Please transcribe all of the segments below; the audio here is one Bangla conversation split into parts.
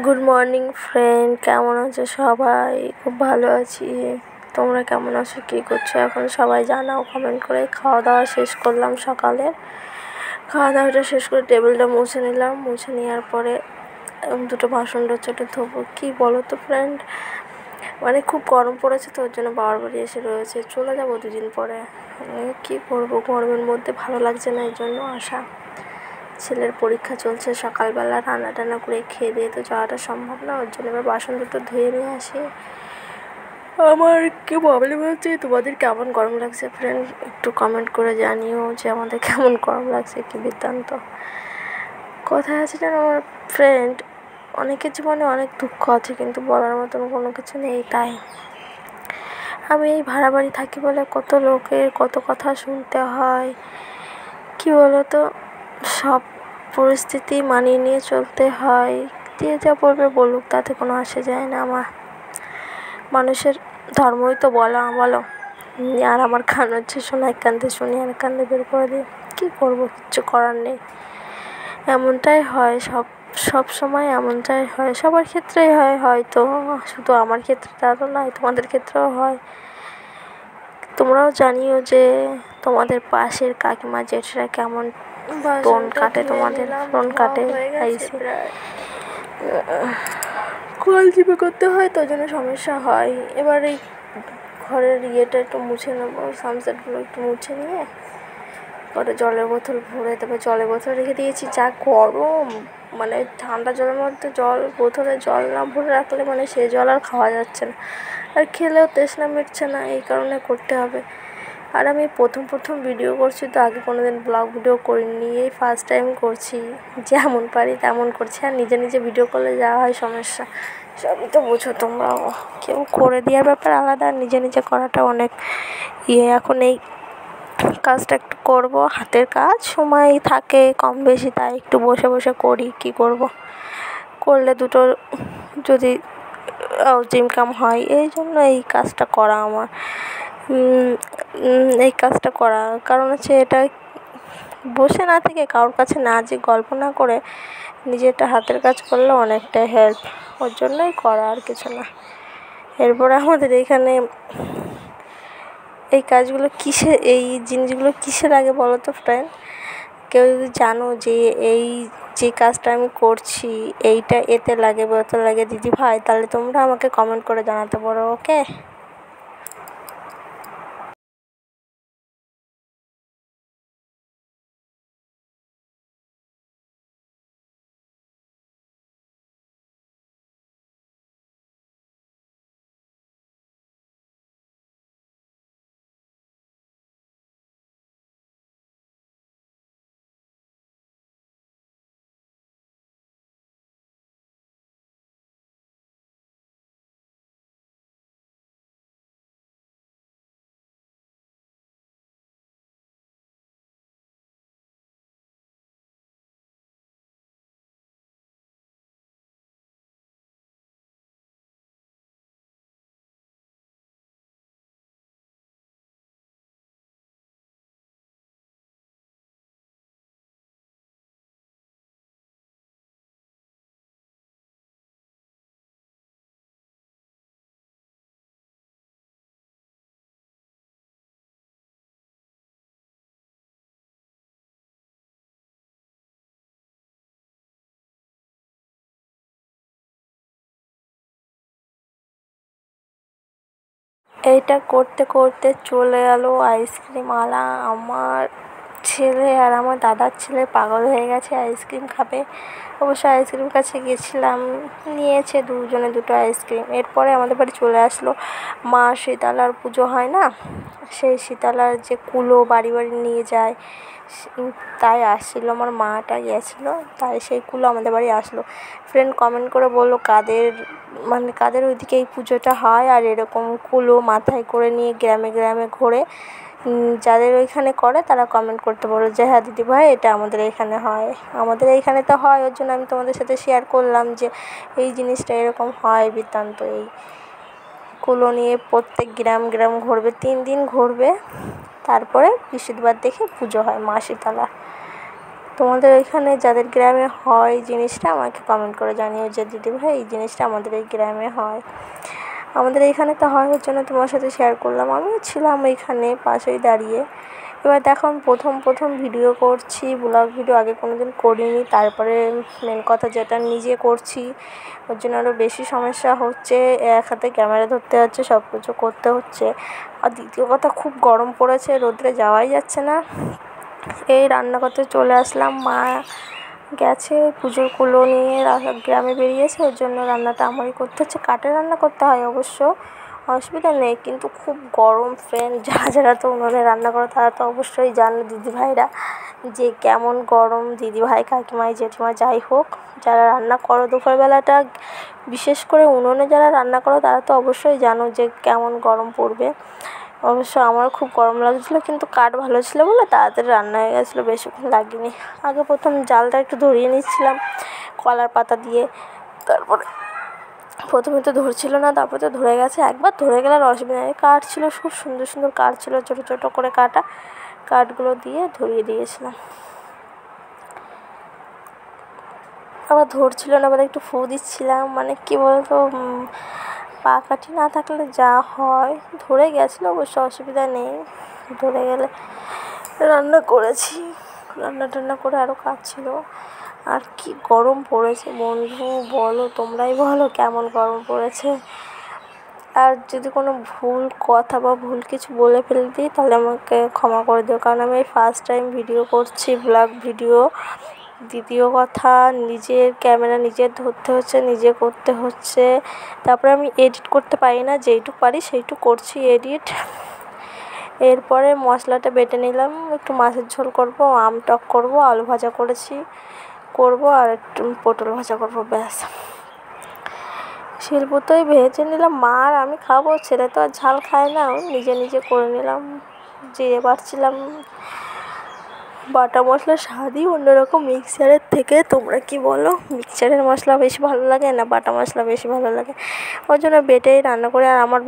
গুড মর্নিং ফ্রেন্ড, কেমন আছো সবাই? খুব ভালো আছি। তোমরা কেমন আছো, কী করছো এখন সবাই জানাও কমেন্ট করে। খাওয়া দাওয়া শেষ করলাম সকালে। খাওয়া দাওয়াটা শেষ করে টেবিলটা মুছে নিলাম। মুছে নেওয়ার পরে দুটো বাসন ছোটো ধোবো। কী বলো তো ফ্রেন্ড, মানে খুব গরম পড়েছে তো, ওর জন্য বাবার বাড়ি এসে রয়েছে। চলে যাবো 2 দিন পরে। কী করবো, গরমের মধ্যে ভালো লাগছে না, এই জন্য আসা। ছেলের পরীক্ষা চলছে, সকালবেলা রান্না টান্না করে খেয়ে দিয়ে তো যাওয়াটা সম্ভব না, ওর জন্য এবার বাসন দুটো ধুয়ে নিয়ে আসি। আমার কি প্রবলেম হচ্ছে, তোমাদের কেমন গরম লাগছে ফ্রেন্ড একটু কমেন্ট করে জানিও যে আমাদের কেমন গরম লাগছে, কি বৃত্তান্ত। কোথায় আছে যেন আমার ফ্রেন্ড, অনেকের জীবনে অনেক দুঃখ আছে কিন্তু বলার মতন কোনো কিছু নেই। তাই আমি এই ভাড়া বাড়ি থাকি বলে কত লোকের কত কথা শুনতে হয়। কি বলো তো, সব পরিস্থিতি মানিয়ে নিয়ে চলতে হয়। দিয়ে যা বলবে বলুক, তাতে কোনো আসে যায় না আমার। মানুষের ধর্মই তো বলো। আর আমার কান হচ্ছে শোনা, এক কান্দে শুনি আর এক কান্দে বের করে দিই। কী করবো, কিচ্ছু করার নেই। এমনটাই হয়, সব সময় এমনটাই হয়, সবার ক্ষেত্রেই হয় হয়তো, শুধু আমার ক্ষেত্রে তা তো নয়, তোমাদের ক্ষেত্রেও হয়। তোমরাও জানিও যে তোমাদের পাশের কাকিমা জেঠরা কেমন ফোন কাটে, তোমাদের ফোন কাটে। কল জিপে করতে হয় তো, জন্য সমস্যা হয়। এবার এই ঘরের ইয়েটা একটু মুছে নেবো, সানসেটগুলো একটু মুছে নিয়ে পরে জলের বোতল ভরে দেবো। জলের বোতল রেখে দিয়েছি, যা গরম, মানে ঠান্ডা জলের মধ্যে বোতলে জল না ভরে রাখলে মানে সে জল আর খাওয়া যাচ্ছে না, আর খেলেও তৃষ্ণা মিটছে না, এই কারণে করতে হবে। আর আমি প্রথম ভিডিও করছি তো, আগে কোনো দিন ব্লগ ভিডিও করিনি, এই ফার্স্ট টাইম করছি। যেমন পারি তেমন করছি। আর নিজে ভিডিও করলে যা হয় সমস্যা, সবই তো বোঝো তোমরাও। কেউ করে দেওয়ার ব্যাপার আলাদা, আর নিজে করাটা অনেক এখন এই কাজটা একটু করবো, হাতের কাজ, সময় থাকে কম বেশি, তাই একটু বসে করি। কি করব, করলে দুটো যদি ইনকাম হয়, এই জন্য এই কাজটা করা আমার। এই কাজটা করা কারণ হচ্ছে, এটা বসে না থেকে কারোর কাছে না যে গল্প না করে নিজেরটা হাতের কাজ করলে অনেকটাই হেল্প, ওর জন্যই করা, আর কিছু না। এরপরে আমাদের এখানে এই কাজগুলো এই জিনিসগুলো কিসে লাগে বলো তো ফ্রেন্ড? কেউ যদি জানো যে এই যে কাজটা আমি করছি এইটা এতে লাগে বা ওতে লাগে দিদি ভাই, তাহলে তোমরা আমাকে কমেন্ট করে জানাতে পারো, ওকে? এইটা করতে করতে চলে গেল আইসক্রিম আলা। আমার ছেলে আর আমার দাদার ছেলে পাগল হয়ে গেছে, আইসক্রিম খাবে। অবশ্য আইসক্রিম কাছে গেছিলাম, নিয়েছে দুজনে দুটো আইসক্রিম। এরপরে আমাদের বাড়ি চলে আসলো। মা শীতলার পুজো হয় না, সেই শীতলার যে কুলো বাড়ি নিয়ে যায়, তাই আসছিলো। আমার মাটা গেছিলো, তাই সেই কুলো আমাদের বাড়ি আসলো। ফ্রেন্ড কমেন্ট করে বললো কাদের ওইদিকে এই পুজোটা হয়, আর এরকম কুলো মাথায় করে নিয়ে গ্রামে ঘোরে। যাদের ওইখানে করে তারা কমেন্ট করতে পারো যে হ্যাঁ দিদিভাই, এটা আমাদের এখানে হয়। আমাদের এইখানে তো হয়, ওর জন্য আমি তোমাদের সাথে শেয়ার করলাম যে এই জিনিসটা এরকম হয় বৃত্তান্ত। এই কুলো নিয়ে প্রত্যেক গ্রাম ঘুরবে, 3 দিন ঘুরবে, তারপরে বৃহস্পতিবার দেখে পুজো হয় মা শীতলা। তোমাদের এখানে যাদের গ্রামে হয় জিনিসটা আমাকে কমেন্ট করে জানিও যে দিদিভাই এই জিনিসটা আমাদের এই গ্রামে হয়। আমাদের এইখানে তো হয়, ওর জন্য তোমার সাথে শেয়ার করলাম। আমিও ছিলাম এইখানে পাশেই দাঁড়িয়ে। এবার দেখো আমি প্রথম ভিডিও করছি, ব্লগ ভিডিও আগে কোনো দিন করিনি। তারপরে মেন কথা যেটা নিজে করছি, ওর জন্য আরও বেশি সমস্যা হচ্ছে। এক হাতে ক্যামেরা ধরতে হচ্ছে, সব কিছু করতে হচ্ছে। আর দ্বিতীয় কথা, খুব গরম পড়েছে, রোদ্রে যাওয়াই যাচ্ছে না। এই রান্না করতে চলে আসলাম। মা গেছে পুজোর কুলো নিয়ে, গ্রামে বেরিয়েছে, ওর জন্য রান্নাটা আমারই করতে হচ্ছে। কাঠে রান্না করতে হয় অবশ্য, অসুবিধা নেই, কিন্তু খুব গরম ফ্রেন্ড। যারা তো উনুনে রান্না করে তারা তো অবশ্যই জানে দিদিভাইরা যে কেমন গরম। দিদিভাই, কাকিমাই, জেঠিমা যাই হোক, যারা রান্না করো দুপুরবেলাটা, বিশেষ করে উনুনে যারা রান্না করো তারা তো অবশ্যই জানো যে কেমন গরম পড়বে। অবশ্য আমারও খুব গরম লাগছিলো, কিন্তু কাঠ ভালো ছিল বলে তাড়াতাড়ি রান্না হয়ে গেছিলো, বেশিক্ষণ লাগেনি। আগে প্রথম জালটা একটু ধরিয়ে নিচ্ছিলাম কলার পাতা দিয়ে, তারপরে প্রথমে তো ধরছিল না, তারপরে তো ধরে গেছে। একবার ধরে গেলে আর অসুবিধা নেই। কাঠ ছিল, খুব সুন্দর সুন্দর কাঠ ছিল, ছোটো ছোটো করে কাটা কাঠগুলো দিয়ে ধরিয়ে দিয়েছিলাম। আবার ধরছিল না বলে একটু ফু দিচ্ছিলাম, মানে কী বলতো, পা কাঠি না থাকলে যা হয়। ধরে গেছিলো অবশ্য, অসুবিধা নেই। ধরে গেলে রান্না করেছি, রান্না টান্না করে আরও কাজ ছিল। আর কি গরম পড়েছে বন্ধু, বলো তোমরাই বলো কেমন গরম পড়েছে। আর যদি কোনো ভুল কথা বা ভুল কিছু বলে ফেলে দিই তাহলে আমাকে ক্ষমা করে দিও, কারণ আমি ফার্স্ট টাইম ভিডিও করছি, ব্লগ ভিডিও। দ্বিতীয় কথা, নিজের ক্যামেরা নিজের ধরতে হচ্ছে, নিজে করতে হচ্ছে। তারপরে আমি এডিট করতে পারি না, যেইটুকু পারি সেইটুকু করছি এডিট। এরপরে মশলাটা বেটে নিলাম, একটু মাছের ঝোল করব, আম টক করব, আলু ভাজা করব আর একটু পটল ভাজা করব, ব্যাস। শিলপুতোয় ভেজে নিলাম, মা আর আমি খাবো, ছেলে তো আর ঝাল খায় না, নিজে নিজে করে নিলাম। জিরে বাটছিলাম, বাটা মশলার স্বাদই অন্যরকম মিক্সচারের থেকে। তোমরা কি বলো, মিক্সচারের মশলা বেশি ভালো লাগে না বাটা মশলা বেশি ভালো লাগে? ওই জন্য বেটেই রান্না করে। আর আমার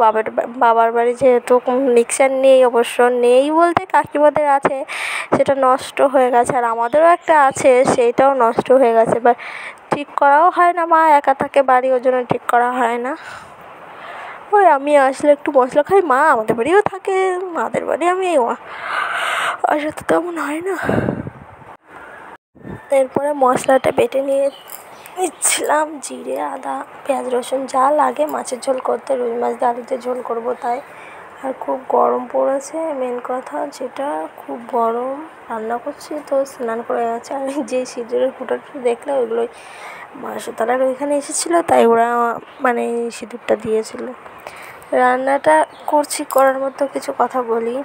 বাবার বাড়ি যেহেতু মিক্সচার নেই, অবশ্য নেই বলতে কাকিমাদের আছে, সেটা নষ্ট হয়ে গেছে। আর আমাদেরও একটা আছে, সেইটাও নষ্ট হয়ে গেছে। এবার ঠিক করাও হয় না, মা একা থাকে বাড়ি, ওই জন্য ঠিক করা হয় না। ওই আমি আসলে একটু মশলা খাই, মা আমাদের বাড়িও থাকে, মাদের বাড়ি আমি আসলে তো তেমন হয় না। এরপরে মশলাটা বেটে নিচ্ছিলাম, জিরে, আদা, পেঁয়াজ, রসুন, যা লাগে মাছের ঝোল করতে। রুই মাছ দিয়ে আলুতে ঝোল করবো তাই। আর খুব গরম পড়েছে, মেন কথা যেটা, খুব গরম। রান্না করছি তো স্নান করে গেছে। আর যে সিঁদুরের ফুটাটা দেখলে ওইগুলোই মাসুতলার ওইখানে এসেছিলো, তাই ওরা মানে সিঁদুরটা দিয়েছিল। রান্নাটা করছি, করার মতো কিছু কথা বলি।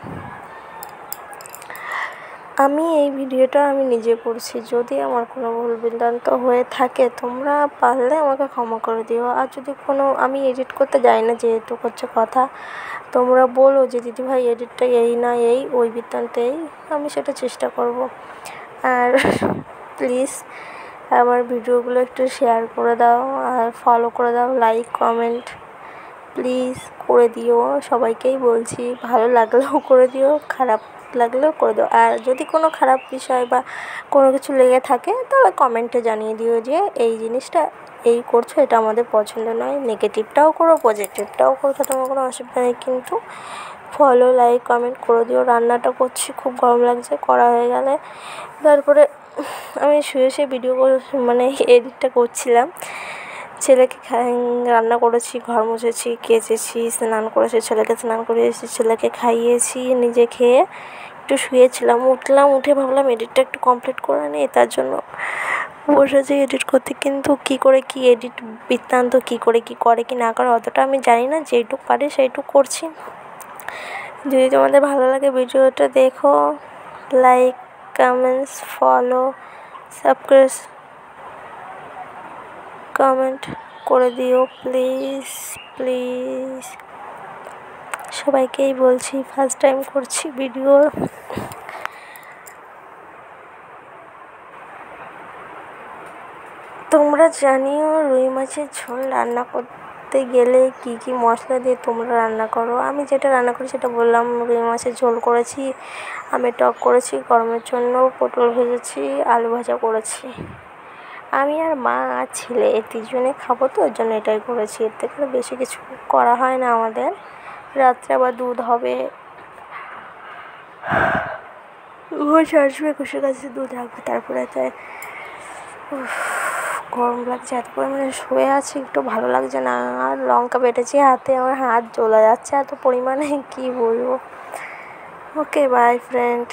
আমি এই ভিডিওটা আমি নিজে করছি, যদি আমার কোনো ভুল বিভ্রান্ত হয়ে থাকে তোমরা পারলে আমাকে ক্ষমা করে দিও। আর যদি কোনো, আমি এডিট করতে যাই না যেহেতু হচ্ছে কথা, তোমরা বলো যে দিদিভাই এডিটটা এই না এই, ওই বৃত্তান্তে এই, আমি সেটা চেষ্টা করব। আর প্লিজ আমার ভিডিওগুলো একটু শেয়ার করে দাও, আর ফলো করে দাও, লাইক কমেন্ট প্লিজ করে দিও। সবাইকেই বলছি, ভালো লাগলেও করে দিও, খারাপ লাগলেও করে দিও। আর যদি কোনো খারাপ বিষয় বা কোনো কিছু লেগে থাকে তাহলে কমেন্টে জানিয়ে দিও যে এই জিনিসটা এই করছো, এটা আমাদের পছন্দ নয়। নেগেটিভটাও করো, পজিটিভটাও করো, তাতে আমার কোনো অসুবিধা নেই, কিন্তু ফলো, লাইক, কমেন্ট করে দিও। রান্নাটা করছি, খুব গরম লাগছে, করা হয়ে গেলে তারপরে আমি শুয়ে ভিডিও মানে এডিটটা করছিলাম। ছেলেকে রান্না করেছি, ঘর মুছেছি, কেচেছি, স্নান করেছি, ছেলেকে স্নান করিয়েছি, ছেলেকে খাইয়েছি, নিজে খেয়ে একটু শুয়েছিলাম। উঠলাম, উঠে ভাবলাম এডিটটা একটু কমপ্লিট করে নিই, তার জন্য বসেছি এডিট করতে। কিন্তু কী করে কী এডিট বৃত্তান্ত, কী করে কী করে কি না করে অতটা আমি জানি না, যেইটুকু পারি সেইটুকু করছি। যদি তোমাদের ভালো লাগে ভিডিওটা দেখো, like, comments, follow, subscribe, comment করে দিও প্লিজ প্লিজ। সবাইকেই বলছি, ফার্স্ট টাইম করছি ভিডিও। তোমরা জানিও রুই মাছের ঝোল রান্না করতে গেলে কি কি মশলা দিয়ে তোমরা রান্না করো। আমি যেটা রান্না করি সেটা বললাম। রুই মাছের ঝোল করেছি, আমের টক করেছি, গরমের জন্য পটল ভেজেছি, আলু ভাজা করেছি। আমি আর মা আর ছেলে এই তিনজনে খাবো, তো ওই জন্য এটাই করেছি। এর থেকে বেশি কিছু করা হয় না আমাদের। রাত্রে আবার দুধ হবে, ঘোষ আসবে, ঘোষের কাছে দুধ রাখবে, তারপরে তাই গরম লাগছে এত পরিমাণে, শুয়ে আছি, একটু ভালো লাগছে না। আর লঙ্কা বেটেছি হাতে, আমার হাত জ্বলে যাচ্ছে এত পরিমাণে, কি বলবো। Okay bye friend.